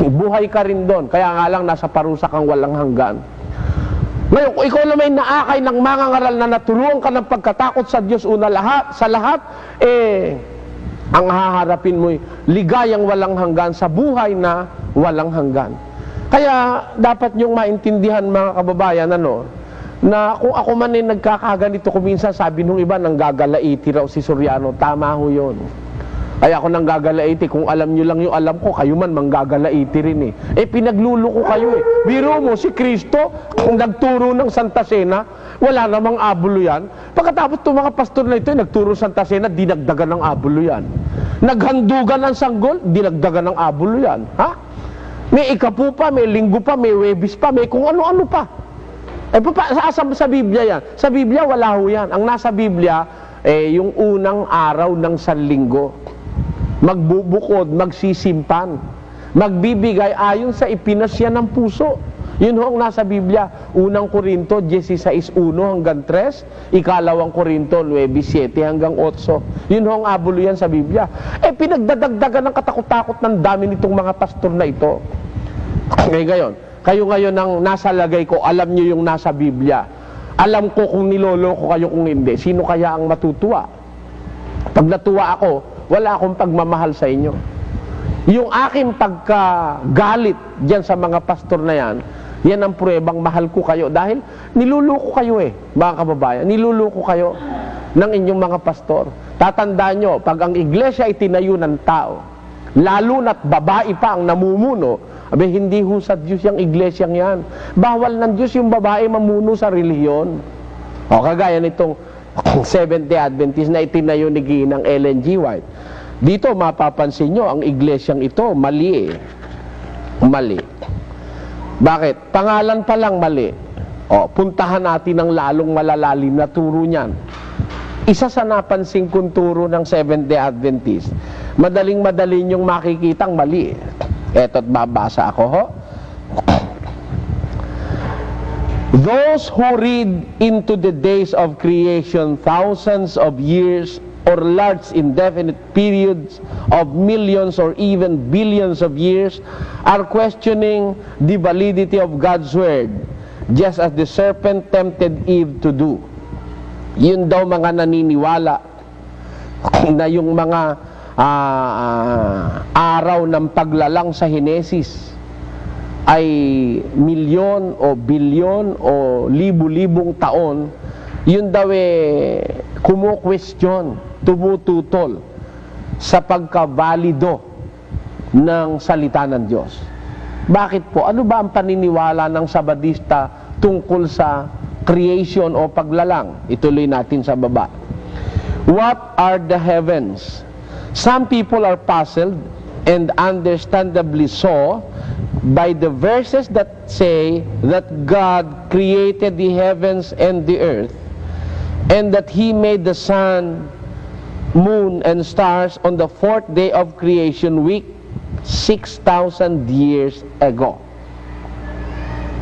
Buhay ka rin doon, kaya nga lang nasa parusa kang walang hanggan. Ngayon, kung ikaw na may naakay ng mga ngaral na naturuan ka ng pagkatakot sa Diyos sa lahat, ang haharapin mo'y ligayang walang hanggan sa buhay na walang hanggan. Kaya, dapat niyong maintindihan mga kababayan, na kung ako man ay nagkakaganito, kung minsan sabi nung iba, nanggagalaiti raw si Soriano, tama ho yun. Kaya ako nanggagalaiti, kung alam nyo lang yung alam ko, kayo man manggagalaiti rin eh. Pinagluluko kayo eh. Biro mo, si Kristo, kung nagturo ng Santa Cena, wala namang abulo yan. Pagkatapos itong mga pastor na ito, nagturo Santa Cena, dinagdagan ng abulo yan. Naghandugan ng sanggol, dinagdagan ng abulo yan. Ha? May ikapu pa, may linggo pa, may webis pa, may kung ano-ano pa. Sa Biblia yan. Sa Biblia, wala ho yan. Ang nasa Biblia, yung unang araw ng sanlinggo. Magbubukod, magsisimpan, magbibigay ayon sa ipinasya ng puso. Yun ho ang nasa Biblia. Unang Korinto 16:1 hanggang 3, ikalawang Korinto 9:7 hanggang 8. Yun ho ang abulo yan sa Biblia. Pinagdadagdagan ng katakot-takot ng dami nitong mga pastor na ito. Ngayon, kayo ngayon ang nasa lagay ko, alam nyo yung nasa Biblia. Alam ko kung niloloko kayo kung hindi. Sino kaya ang matutuwa? Pag natuwa ako, wala akong pagmamahal sa inyo. Yung aking pagkagalit diyan sa mga pastor na yan ang pruebang mahal ko kayo dahil niluluko kayo mga kababayan, niluluko kayo ng inyong mga pastor. Tatandaan nyo, pag ang iglesia ay tinayo ng tao, lalo na't babae pa ang namumuno, hindi ho sa Diyos yung iglesyang yan. Bawal ng Diyos yung babae mamuno sa relihiyon. O kagaya nitong Seventh-day Adventist na itinayo ni Ginang Ellen G. White. Dito mapapansin nyo, ang iglesyang ito, mali Mali. Bakit? Pangalan pa lang mali. Puntahan natin ang lalong malalalim na turo niyan. Isa sa napansin kong turo ng Seventh-day Adventist, madaling-madali nyong makikitang mali. Eto't babasa ako ho. Those who read into the days of creation thousands of years or large indefinite periods of millions or even billions of years are questioning the validity of God's word, just as the serpent tempted Eve to do. Yun daw mga naniniwala na yung mga araw ng paglalang sa Henesis ay milyon o bilyon o libu-libong taon, yun daw kumu-question, tumututol sa pagkabalido ng salita ng Diyos. Bakit po? Ano ba ang paniniwala ng Sabadista tungkol sa creation o paglalang? Ituloy natin sa baba. What are the heavens? Some people are puzzled, and understandably so, by the verses that say that God created the heavens and the earth, and that He made the sun, moon, and stars on the fourth day of creation week 6,000 years ago.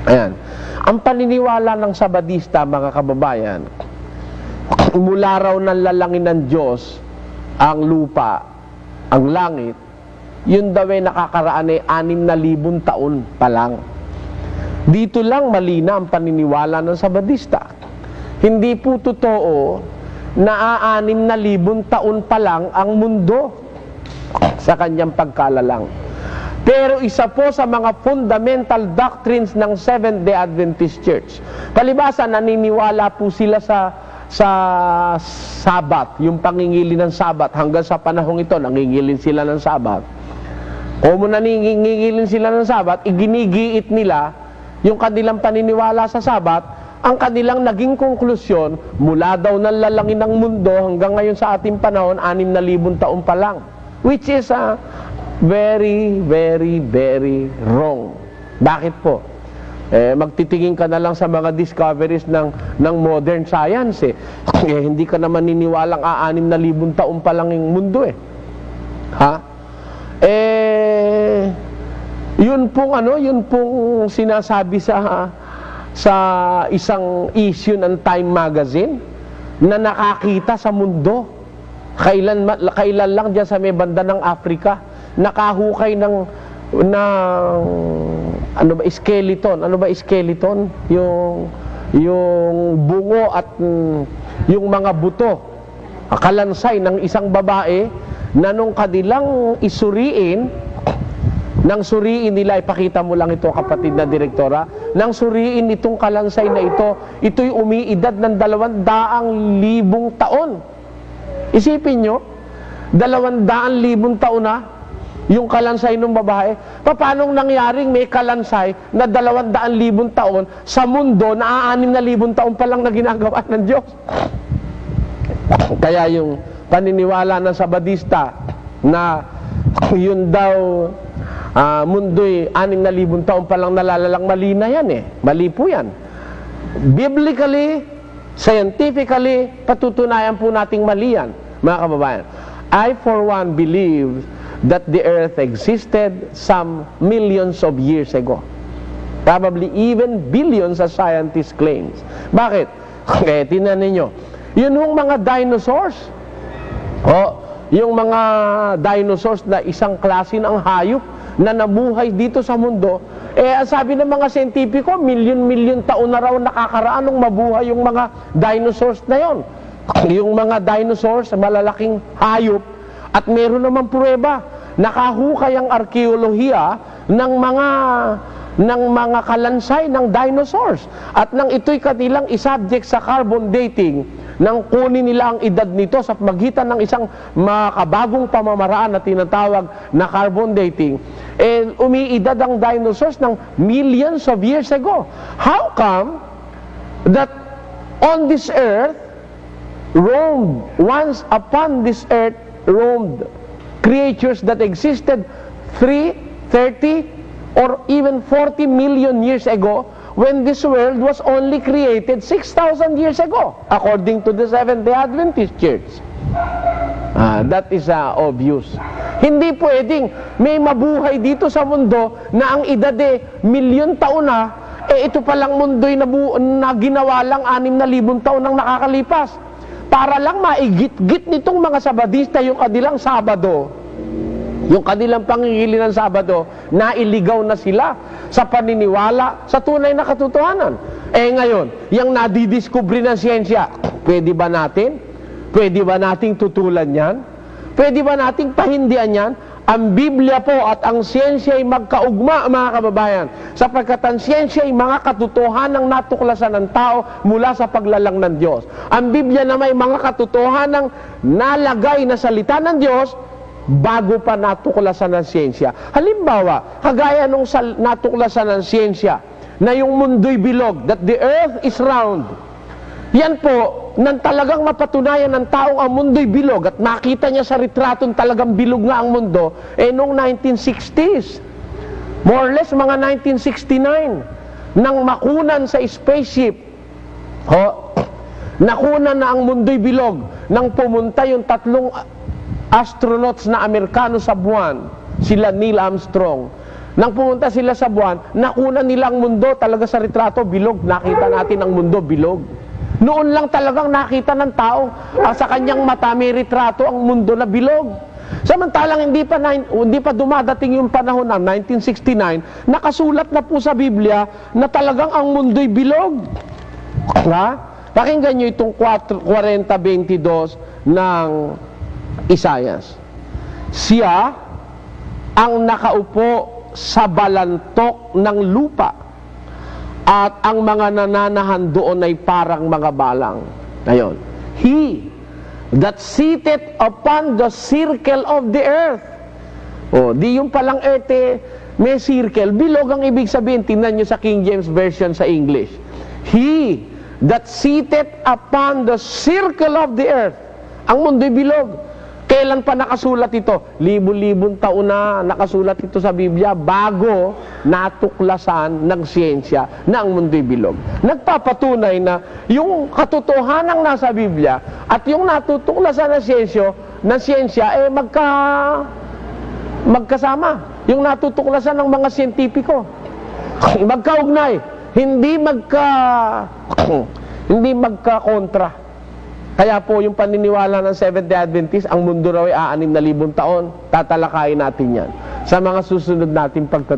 Ayan. Ang paniniwala ng Sabadista, mga kababayan, mula raw ng lalangin ng Diyos ang lupa, ang langit, yun daw ay nakakaraan ay 6,000 taon pa lang. Dito lang malina ang paniniwala ng Sabadista. Hindi po totoo na 6,000 taon pa lang ang mundo sa kanyang pagkalalang. Pero isa po sa mga fundamental doctrines ng Seventh-day Adventist Church. Palibhasa, naniniwala po sila sa Sabat, yung pangingili ng Sabat. Hanggang sa panahong ito, nangingilin sila ng Sabat. Kung naningingilin sila ng Sabat, iginigiit nila yung kanilang paniniwala sa Sabat. Ang kanilang naging konklusyon, mula daw ng lalangin ng mundo hanggang ngayon sa ating panahon, 6,000 taon pa lang. Which is very, very, very wrong. Bakit po? Magtitingin ka na lang sa mga discoveries ng modern science. Hindi ka naman niniwalang 6,000 taon pa lang yung mundo . Yun pong sinasabi sa isang issue ng Time Magazine na nakakita sa mundo. Kailan lang dyan sa may banda ng Africa, nakahukay ng skeleton. Ano ba skeleton? Yung bungo at yung mga buto, kalansay ng isang babae na nung kanilang isuriin, nang suriin nila, ipakita mo lang ito kapatid na direktora, nang suriin itong kalansay na ito'y umiidad ng 200,000 taon. Isipin nyo, 200,000 taon na yung kalansay ng babae. Paano nangyaring may kalansay na 200,000 taon sa mundo na 6,000 taon pa lang na ginagawa ng Diyos? Kaya yung paniniwala ng Sabadista na yun daw mundo'y 6,000 taon pa lang nalalalang, mali na yan . Mali po yan. Biblically, scientifically, patutunayan po nating mali yan, mga kababayan. I for one believe that the earth existed some millions of years ago. Probably even billions as scientists claims. Bakit? Tingnan ninyo. Yun yung mga dinosaurs. Yung mga dinosaurs na isang klase ng hayop na nabuhay dito sa mundo, ang sabi ng mga siyentipiko, milyon-milyon taon na raw nakakaraan nung mabuhay yung mga dinosaurs na yon. Yung mga dinosaurs, malalaking hayop, at meron naman pruweba, nakahukay ang arkeolohiya ng mga kalansay ng dinosaurs. At nang ito'y kanilang isubject sa carbon dating, nang kunin nila ang edad nito sa magitan ng isang makabagong pamamaraan na tinatawag na carbon dating, umiidad ang dinosaurs ng millions of years ago. How come that on this earth once upon this earth roamed creatures that existed 3, 30, or even 40 million years ago, when this world was only created 6,000 years ago, according to the Seventh-day Adventist Church? That is obvious. Hindi pwedeng may mabuhay dito sa mundo na ang edad milyon taon na, ito palang mundo'y na ginawa lang 6,000 taon nang nakakalipas. Para lang maigit-git nitong mga Sabadista yung kanilang Sabado, yung kanilang pangingili ng Sabado, nailigaw na sila sa paniniwala sa tunay na katotohanan. Ngayon, yung nadidiskubre ng siyensya, pwede ba natin? Pwede ba nating tutulan yan? Pwede ba nating pahindian yan? Ang Biblia po at ang siyensya ay magkaugma, mga kababayan, sapagkat ang siyensya ay mga katotohanang natuklasan ng tao mula sa paglalang ng Diyos. Ang Biblia na may mga katotohanang nalagay na salita ng Diyos bago pa natuklasan ng siyensya. Halimbawa, kagaya nung natuklasan ng siyensya na yung mundo'y bilog, that the earth is round. Yan po, nang talagang mapatunayan ng taong ang mundo'y bilog at makita niya sa retraton talagang bilog nga ang mundo, noong 1960s, more or less mga 1969, nang makunan sa spaceship, nakunan na ang mundo'y bilog, nang pumunta yung 3 astronauts na Amerikano sa buwan, sila Neil Armstrong. Nang pumunta sila sa buwan, nakunan nila ang mundo talaga sa retrato, bilog. Nakita natin ang mundo, bilog. Noon lang talagang nakita ng tao, sa kanyang mata may retrato ang mundo na bilog. Samantalang hindi pa dumadating yung panahon ng 1969, nakasulat na po sa Biblia na talagang ang mundo'y bilog. Ha? Pakinggan nyo itong 40:22 ng Isaias. Siya ang nakaupo sa balantok ng lupa at ang mga nananahan doon ay parang mga balang. Ngayon, He that sitteth upon the circle of the earth. Di yung palang earth may circle. Bilog ang ibig sabihin. Tingnan nyo sa King James Version sa English. He that sitteth upon the circle of the earth. Ang mundo'y bilog. Kailan pa nakasulat ito? Libo-libong taon na nakasulat ito sa Biblia bago natuklasan ng siyensya na ang mundo'y bilog. Nagpapatunay na yung katotohanan nasa Biblia at yung natutuklasan ng siyensya magkasama. Yung natutuklasan ng mga siyentipiko. Magkaugnay. Hindi magka-kontra. Kaya po yung paniniwala ng Seventh-day Adventist, ang mundo raw ay 6,000 taon. Tatalakayin natin yan sa mga susunod nating pagtatapos.